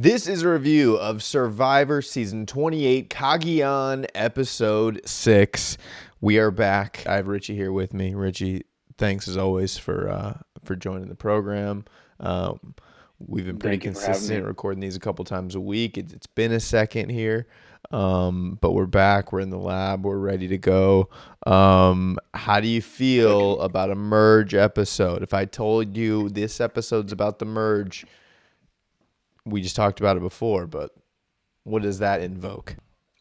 This is a review of Survivor Season 28, Cagayan, Episode 6. We are back. I have Richie here with me. Richie, thanks as always for joining the program. We've been pretty Thank you for having consistent, me. recording these a couple times a week. It's been a second here, but we're back. We're in the lab. We're ready to go. How do you feel Cooking. about a merge episode? If I told you this episode's about the merge, we just talked about it before, but what does that invoke?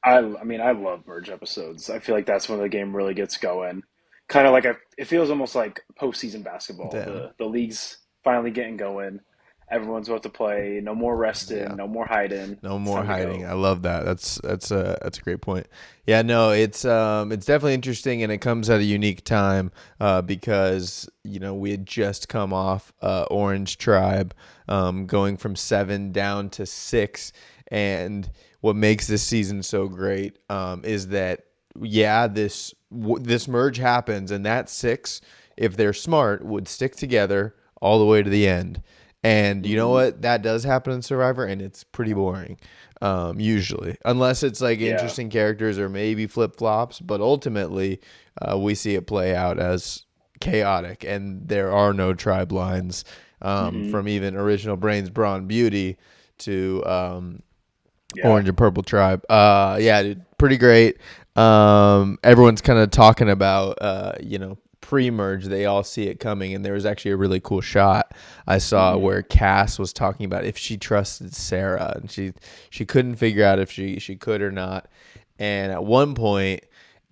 I mean, I love merge episodes. I feel like that's when the game really gets going. Kind of like it feels almost like postseason basketball. Damn. The league's finally getting going. Everyone's about to play. No more resting. Yeah. No more hiding. No It's more time to hiding. go. I love that. That's a great point. Yeah, no, it's definitely interesting, and it comes at a unique time because we had just come off Orange Tribe, going from 7 down to 6, and what makes this season so great is that this merge happens, and that 6, if they're smart, would stick together all the way to the end. And you know Hmm. what? That does happen in Survivor, and it's pretty boring, usually, unless it's like Yeah. interesting characters or maybe flip flops. But ultimately, we see it play out as chaotic, and there are no tribe lines, Hmm. from even original Brains, Brawn, Beauty to Yeah. Orange and Purple Tribe. Yeah, dude, pretty great. Everyone's kind of talking about, pre-merge. They all see it coming, and there was actually a really cool shot I saw Hmm. where Cass was talking about if she trusted Sarah, and she couldn't figure out if she could or not. And at one point,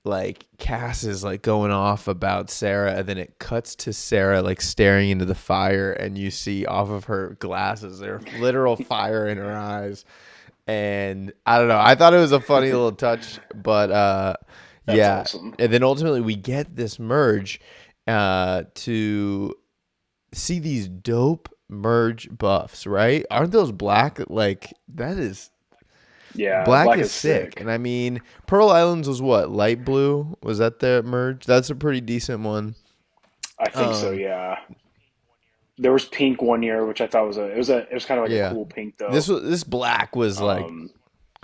like Cass is like going off about Sarah, and then it cuts to Sarah like staring into the fire, and you see off of her glasses there's literal fire in her eyes. And I don't know. I thought it was a funny little touch, but That's yeah. awesome. And then ultimately we get this merge to see these dope merge buffs, right? Aren't those black? Like that is Yeah. black Black is is sick. And sick. I mean, Pearl Islands was what? Light blue? Was that the merge? That's a pretty decent one. I think so. Um, Yeah. There was pink one year, which I thought was kind of like a yeah. cool pink though. This black was like, Um,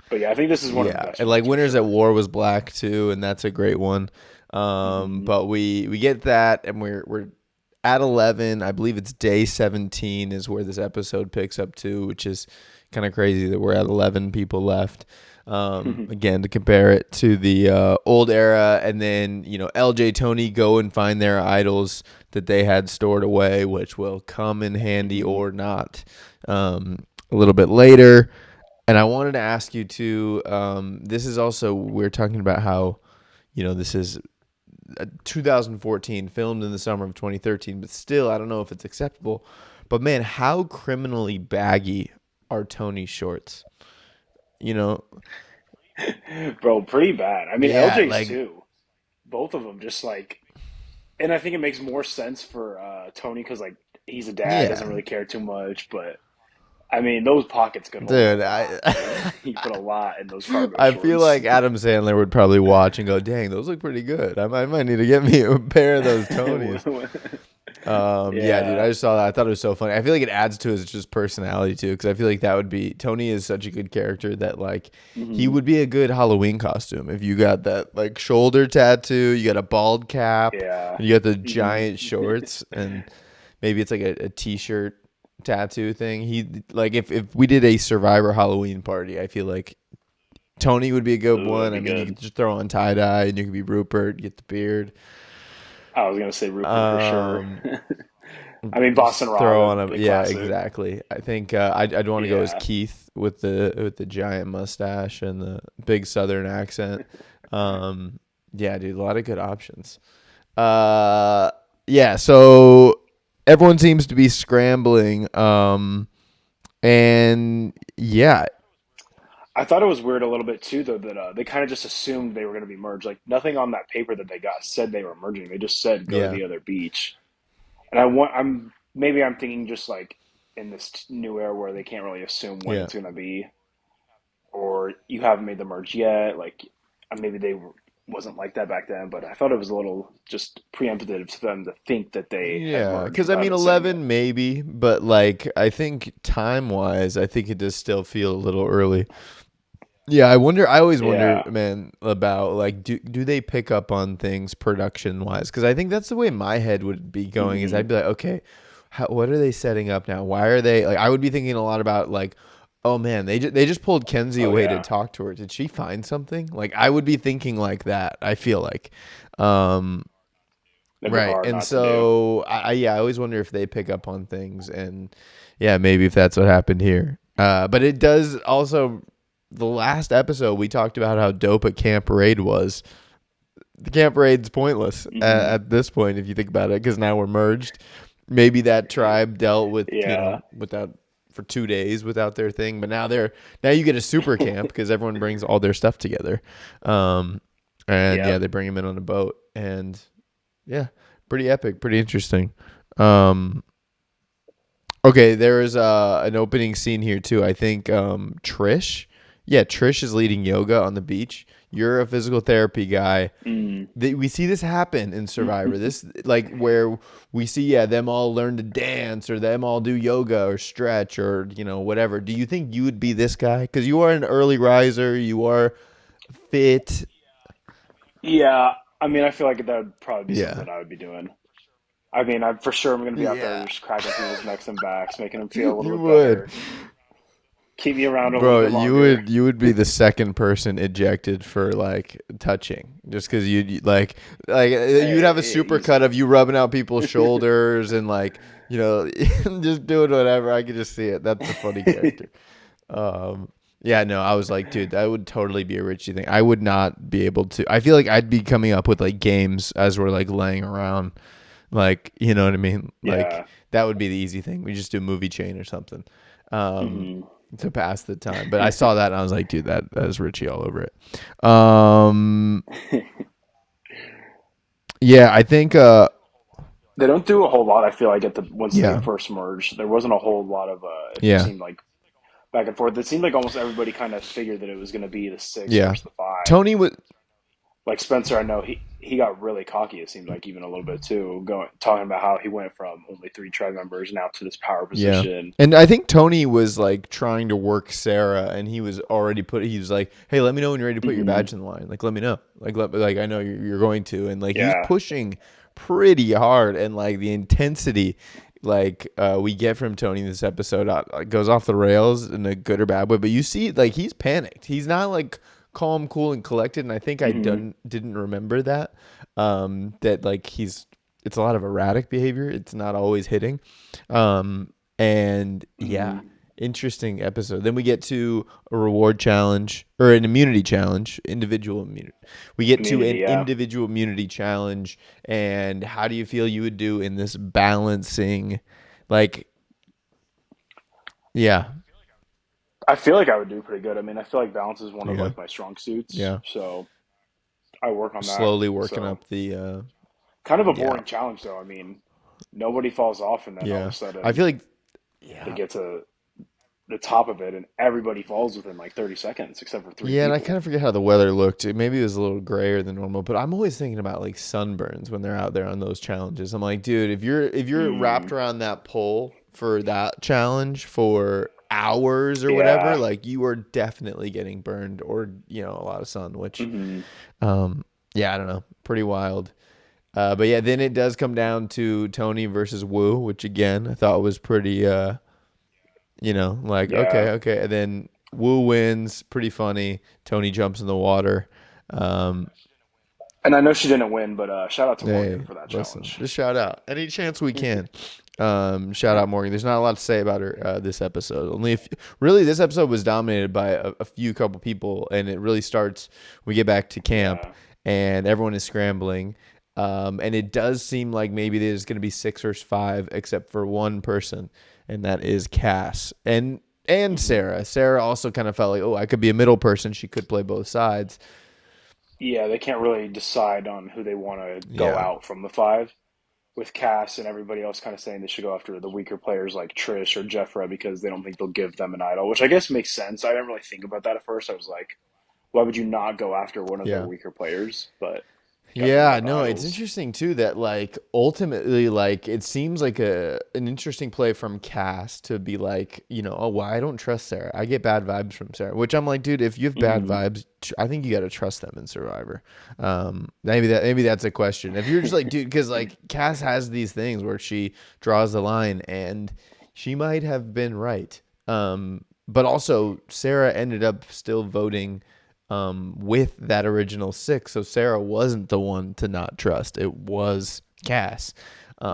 but yeah, I think this is one of the yeah, best and like ones for Winners at sure. War was black too, and that's a great one. Hmm. But we get that, and we're at 11. I believe it's day 17 is where this episode picks up to, which is kind of crazy that we're at 11 people left. Again, to compare it to the old era, and then LJ Tony go and find their idols that they had stored away, which will come in handy Hmm. or not a little bit later. And I wanted to ask you too. This is also we're talking about how this is 2014, filmed in the summer of 2013, but still, I don't know if it's acceptable. But man, how criminally baggy are Tony's shorts? You know, Bro, pretty bad. I mean, yeah, LJ's like too. Both of them just like, and I think it makes more sense for Tony because like he's a dad, doesn't yeah, really care too much. But I mean, those pockets could hold a dude. lot, dude. He put a lot in those cargo I feel shorts. like Adam Sandler would probably watch and go, "Dang, those look pretty good. I might need to get me a pair of those Tonys." Yeah, dude, Yeah. I just saw that. I thought it was so funny. I feel like it adds to his just personality too, because I feel like that would be Tony is such a good character that like he Hmm. would be a good Halloween costume if you got that like shoulder tattoo, you got a bald cap, Yeah. and you got the Hmm. giant shorts, and maybe it's like a t-shirt tattoo thing. He like if we did a Survivor Halloween party, I feel like Tony would be a good Ooh, that'd one. I be mean, you good. could just throw on tie dye, and you could be Rupert, get the beard. I was gonna say Rupert for sure. Um, I mean, Boston Just Rob, throw that'd on a be yeah, classic. exactly. I think I'd want to go as Yeah. Keith with the giant mustache and the big Southern accent. Um, yeah, dude, a lot of good options. Uh, yeah, so everyone seems to be scrambling. And yeah, I thought it was weird a little bit too, though, that they kind of just assumed they were going to be merged. Like nothing on that paper that they got said they were merging. They just said go to yeah, the other beach. And I'm thinking just like in this new era where they can't really assume when yeah. it's going to be, or you haven't made the merge yet. Like maybe they were. wasn't like that back then, but I thought it was a little just preemptive to them to think that they had Yeah, merged because I without mean, it saying it. 11 maybe, but like I think time wise, I think it does still feel a little early. Yeah, I wonder. I always wonder, Yeah. man, about like do they pick up on things production wise? Because I think that's the way my head would be going. Is Hmm. I'd be like, okay, what are they setting up now? Why are they like? I would be thinking a lot about like, oh man, they just pulled Kenzie Oh away to yeah. talk to her. Did she find something? Like I would be thinking like that. I feel like, um, That'd be right. hard And not to do. so I always wonder if they pick up on things, and yeah, maybe if that's what happened here. But it does also. The last episode we talked about how dope a camp raid was. The camp raid's pointless Hmm. at this point if you think about it, because now we're merged. Maybe that tribe dealt with Yeah. without for 2 days without their thing, but now you get a super camp because everyone brings all their stuff together, um, and yeah, Yep. they bring them in on a boat, and yeah, pretty epic, pretty interesting. Um, okay, there is an opening scene here too. I think Trish, yeah, Trish is leading yoga on the beach. You're a physical therapy guy. Mm. We see this happen in Survivor. This like where we see them all learn to dance or them all do yoga or stretch or whatever. Do you think you would be this guy? Because you are an early riser. You are fit. Yeah. I mean, I feel like that would probably be something Yeah. that I would be doing. I mean, I'm for sure I'm going to be out there Yeah. just cracking people's necks and backs, making them feel a little You bit would. better, keep me around a little Bro, bit you longer. would you would be the second person ejected for like touching, just because you'd like you'd have a super cut Easy. of you rubbing out people's shoulders and just doing whatever. I could just see it. That's a funny character. Yeah, no, I was like, dude, that would totally be a Richie thing. I would not be able to. I feel like I'd be coming up with like games as we're like laying around, like you know what I mean. Like Yeah. that would be the easy thing. We just do movie chain or something. Um, Hmm. to pass the time. But I saw that and I was like, dude, that is Richie all over it. Yeah, I think They don't do a whole lot. I feel like at the once they yeah. first merged, there wasn't a whole lot of it Yeah. seemed like back and forth. It seemed like almost everybody kind of figured that it was going to be the six Yeah. versus the five. Tony was Like Spencer, I know he got really cocky. It seemed like even a little bit too, going talking about how he went from only three tribe members now to this power yeah. position. And I think Tony was like trying to work Sarah and he was like, "Hey, let me know when you're ready to put your Hmm. badge in the line. Like let me know. Like I know you're going to." And like he was Yeah. pushing pretty hard and like the intensity we get from Tony in this episode goes off the rails in a good or bad way, but you see like he's panicked. He's not like calm, cool, and collected. And I think I Hmm. didn't remember that. That like it's a lot of erratic behavior. It's not always hitting. And yeah, Hmm. interesting episode. Then we get to a reward challenge or an immunity challenge, individual immunity. We get to Immunity. an Yeah. individual immunity challenge. And how do you feel you would do in this balancing? Like, yeah, I feel like I would do pretty good. I mean, I feel like balance is one of yeah, like my strong suits, yeah. so I work on that. Slowly working So up the, kind of a yeah, boring challenge though. I mean, nobody falls off, and then all of a yeah. I sudden feel like, they yeah, get to the top of it, and everybody falls within like 30 seconds, except for three yeah, and I kind people. of forget how the weather looked. Maybe it was a little grayer than normal, but I'm always thinking about like sunburns when they're out there on those challenges. I'm like, dude, if you're wrapped Mm, around that pole for that challenge for hours or whatever, yeah. like you are definitely getting burned or a lot of sun, which Hmm. um yeah, I don't know, pretty wild. But yeah, then it does come down to Tony versus Wu, which again I thought was pretty like Yeah. okay, and then Wu wins, pretty funny. Tony jumps in the water. Um, And I know she didn't win, but shout out to Morgan hey, for that listen, challenge. just shout out any chance we can. Shout out Morgan. There's not a lot to say about her this episode. Only if really this episode was dominated by a few couple people, and it really starts. We get back to camp, Yeah. and everyone is scrambling. And it does seem like maybe there's going to be six or five, except for one person, and that is Cass and Hmm. Sarah. Sarah also kind of felt like, oh, I could be a middle person. She could play both sides. Yeah, they can't really decide on who they want to go Yeah, out from the five, with Cass and everybody else kind of saying they should go after the weaker players like Trish or Jeffra because they don't think they'll give them an idol, which I guess makes sense. I didn't really think about that at first. I was like, why would you not go after one of their Yeah. weaker players? But got to bring Yeah, out the no, it's idols. interesting too that like ultimately like it seems like a an interesting play from Cass to be like, oh well, I don't trust Sarah. I get bad vibes from Sarah, which I'm like, dude, if you have bad Hmm. vibes, I think you got to trust them in Survivor. Maybe that's a question. If you're just like, dude, because like Cass has these things where she draws the line and she might have been right. But also Sarah ended up still voting with that original six. So Sarah wasn't the one to not trust. It was Cass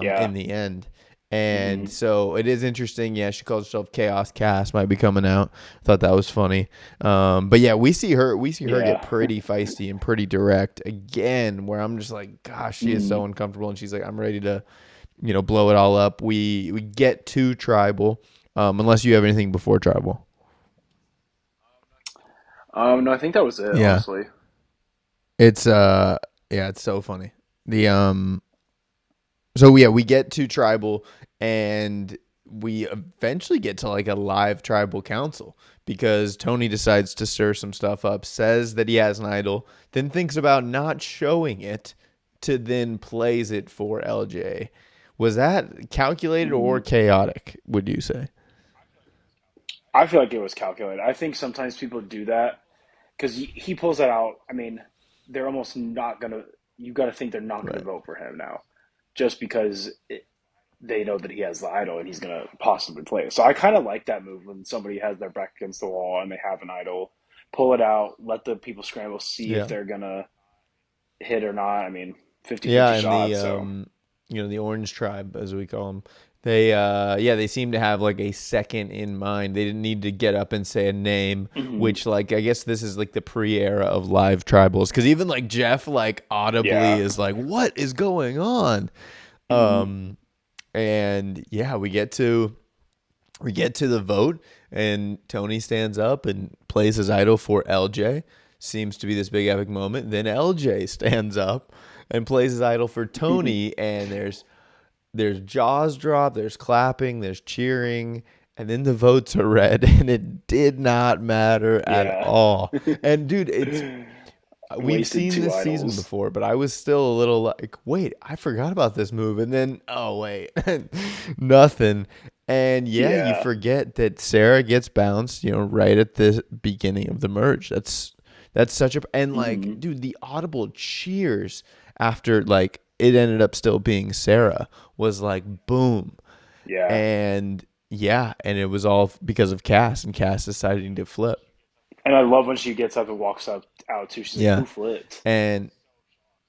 Yeah. in the end. And Hmm. so it is interesting. Yeah, she calls herself Chaos Cass. Might be coming out. Thought that was funny. But yeah, we see her get Yeah. pretty feisty and pretty direct again. Where I'm just like, gosh, she is Hmm. so uncomfortable, and she's like, I'm ready to, blow it all up. We get to tribal, unless you have anything before tribal. No, I think that was it, Yeah, honestly. it's yeah, it's so funny. The So yeah, we get to tribal and we eventually get to like a live tribal council because Tony decides to stir some stuff up, says that he has an idol, then thinks about not showing it to then plays it for LJ. Was that calculated or Hmm. chaotic, would you say? I feel like it was calculated. I think sometimes people do that because he pulls that out. I mean, they're almost not gonna. You got to think they're not gonna Right. vote for him now, just because they know that he has the idol and he's gonna possibly play it. So I kind of like that move when somebody has their back against the wall and they have an idol, pull it out, let the people scramble, see if Yeah. they're gonna hit or not. I mean, 50 Yeah, 50 and the shot. So, the Orange Tribe, as we call them, they seem to have like a second in mind. They didn't need to get up and say a name, mhm. which like I guess this is like the pre-era of live tribals, because even like Jeff like audibly Yeah. is like, "What is going on?" Hmm. Um, and yeah, we get to the vote, and Tony stands up and plays his idol for LJ. Seems to be this big epic moment. Then LJ stands up and plays his idol for Tony, and there's jaws drop, there's clapping, there's cheering, and then the votes are read, and it did not matter at Yeah. all. And dude, it's we've Wasted seen two this season idols. before, but I was still a little like, wait, I forgot about this move, and then oh wait, nothing. And yeah, you Yeah. forget that Sarah gets bounced, right at the beginning of the merge. That's such a and like, Hmm. dude, the audible cheers after like it ended up still being Sarah was like boom, Yeah. and yeah, and it was all because of Cass and Cass deciding to flip. And I love when she gets up and walks up out too. She's like, Yeah, "Who flipped?" and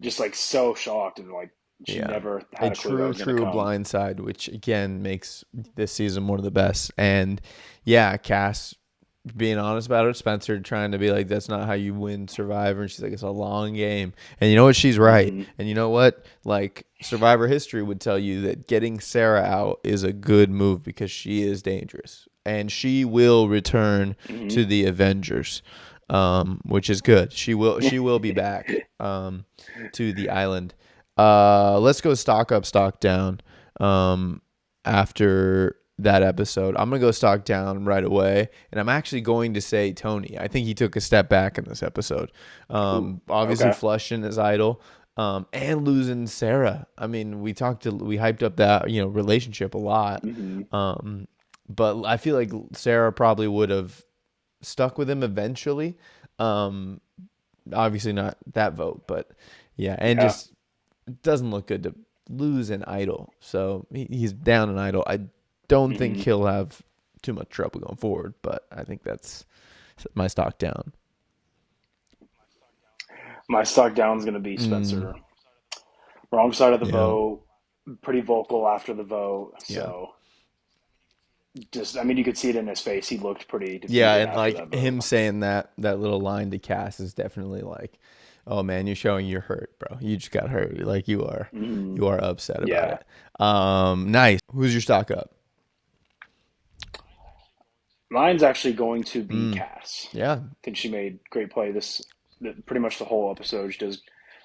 Just like so shocked and like she yeah, never a had a clue that true, was gonna true come. blindside, which again makes this season one of the best. And yeah, Cass being honest about it, Spencer trying to be like, that's not how you win Survivor. And she's like, it's a long game. And you know what? She's right. Hmm. And you know what? Like, Survivor history would tell you that getting Sarah out is a good move because she is dangerous. And she will return Hmm. to the Avengers, which is good. She will be back to the island. Let's go stock up, stock down. After that episode, I'm gonna go stock down right away, and I'm actually going to say Tony. I think he took a step back in this episode. Ooh. Obviously Okay. flushing his idol, and losing Sarah. I mean, we hyped up that relationship a lot, Hmm. but I feel like Sarah probably would have stuck with him eventually. Um, Obviously not that vote, but yeah, and Yeah. just doesn't look good to lose an idol. So he's down an idol. I don't think Hmm. he'll have too much trouble going forward, but I think that's my stock down. My stock down's gonna be Mm, Spencer. Wrong side of the yeah, vote. Pretty vocal after the vote. yeah, So just, I mean, you could see it in his face. He looked pretty yeah, defeated and after that like vote. him saying that little line to Cass is definitely like, oh man, you're showing you're hurt, bro. You just got hurt. Like you are, Hmm. you are upset about Yeah. it. Nice. Who's your stock up? Mine's actually going to be Mm, Cass. yeah, I think she made great play pretty much the whole episode. She does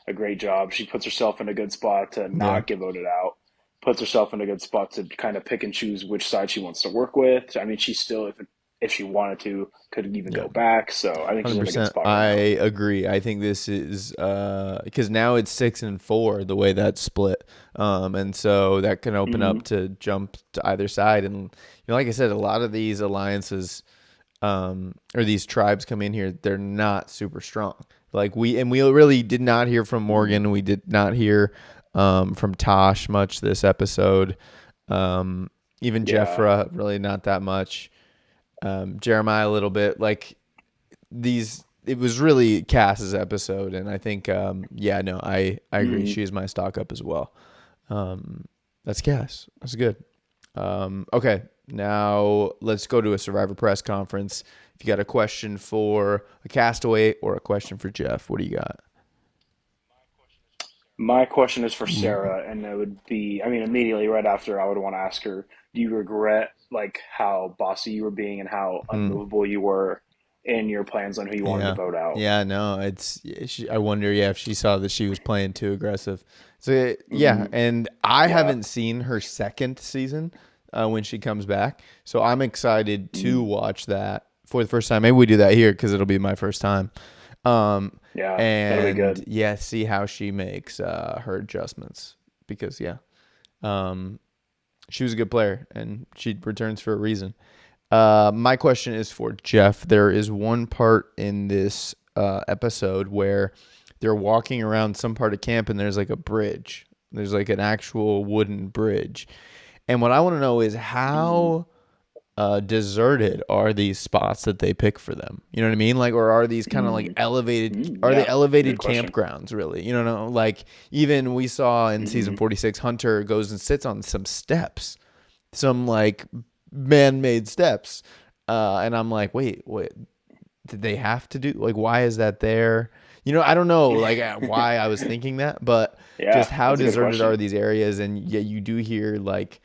a great job. She puts herself in a good spot to yeah, not get voted out. Puts herself in a good spot to kind of pick and choose which side she wants to work with. I mean, she's still if she wanted to, could even Yeah. go back. So I think she's in a good 100%. spot right I now. agree. I think this is because now it's 6-4 the way that's split, and so that can open Hmm. up to jump to either side. And like I said, a lot of these alliances or these tribes come in here, they're not super strong. Like we really did not hear from Hmm. Morgan. We did not hear from Tosh much this episode. Even Yeah. Jeffra, really not that much. Jeremiah a little bit. Like it was really Cass's episode, and I think yeah, no, I agree. Hmm. She is my stock up as well. Um, that's Cass. That's good. Okay, now let's go to a Survivor press conference. If you got a question for a castaway or a question for Jeff, what do you got? My question is for Ooh. Sarah, and it would be, I mean, immediately right after, I would want to ask her, do you regret like how bossy you were being and how Hmm. unmovable you were in your plans on who you wanted to Yeah. vote out? Yeah, no, I wonder, yeah, if she saw that she was playing too aggressive. So, yeah, Hmm. and I Yeah. haven't seen her second season when she comes back. So I'm excited to Hmm. watch that for the first time. Maybe we do that here because it'll be my first time. Um, Yeah. That'll be and good. yeah, see how she makes her adjustments because, yeah, um, she was a good player and she returns for a reason. My question is for Jeff. There is one part in this episode where they're walking around some part of camp and there's like a bridge. There's like an actual wooden bridge. And what I want to know is Hmm. how deserted are these spots that they pick for them? You know what I mean? Like, or are these kind of like Hmm. elevated? Hmm. Are they Yeah. Good elevated question. campgrounds? Really? You know, like even we saw in season Hmm. 46, Hunter goes and sits on some steps, some like man-made steps, and I'm like, wait, did they have to do like? Why is that there? I don't know like why I was thinking that, but just Yeah, how that's a good deserted are question. these areas? And yeah, you do hear like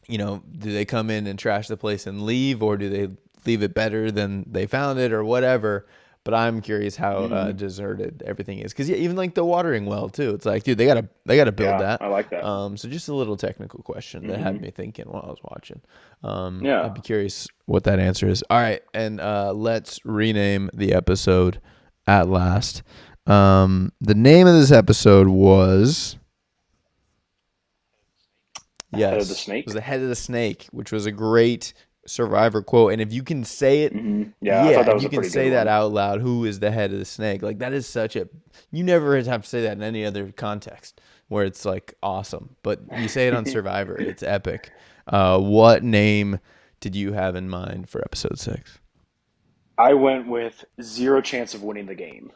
do they come in and trash the place and leave, or do they leave it better than they found it, or whatever? But I'm curious how Hmm. deserted everything is, because yeah, even like the watering well too. It's like, dude, they gotta build Yeah, that. I like that. So just a little technical question that had Hmm. me thinking while I was watching. I'd Yeah. be curious what that answer is. All right, and let's rename the episode at last. The name of this episode was Head of the Yes, it was snake. the head of the snake, which was a great Survivor quote. And if you can say it, Hmm. Yeah, I thought yeah, that if was you a can pretty good say that one. out loud, who is the head of the snake? Like that is such a you never have to say that in any other context where it's like awesome, but you say it on Survivor, it's epic. What name did you have in mind for episode 6? I went with zero chance of winning the game.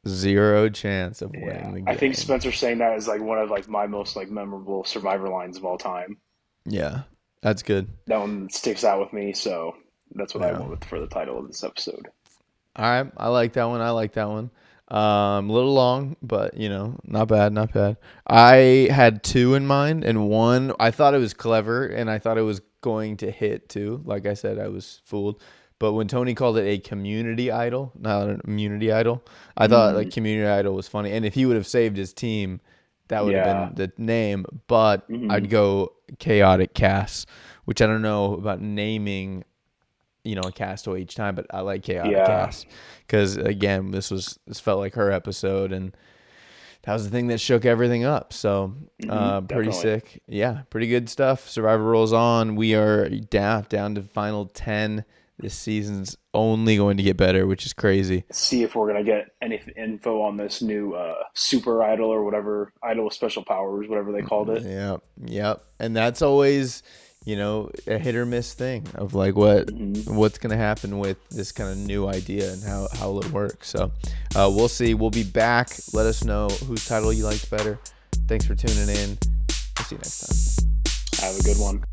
Zero chance of winning Yeah, the I think game. Spencer saying that is like one of like my most like memorable Survivor lines of all time. Yeah, that's good. That one sticks out with me, so that's what I Yeah. went with for the title of this episode. All right, I like that one. I like that one. A little long, but not bad, not bad. I had two in mind, and one I thought it was clever, and I thought it was going to hit too. Like I said, I was fooled. But when Tony called it a community idol, not an immunity idol, I thought like Mm, community idol was funny. And if he would have saved his team, that would have yeah. been the name. But Hmm. I'd go chaotic Cass, which I don't know about naming a castaway each time, but I like chaotic Yeah. cast because again, this felt like her episode, and that was the thing that shook everything up. So, pretty Definitely. sick. Yeah, pretty good stuff. Survivor rolls on. We are down to final 10. This season's only going to get better, which is crazy. See if we're gonna get any info on this new super idol or whatever idol with special powers, whatever they called it. Yeah, yep. And that's always, a hit or miss thing of like Hmm. what's gonna happen with this kind of new idea and how will it work. So we'll see. We'll be back. Let us know whose title you liked better. Thanks for tuning in. We'll see you next time. Have a good one.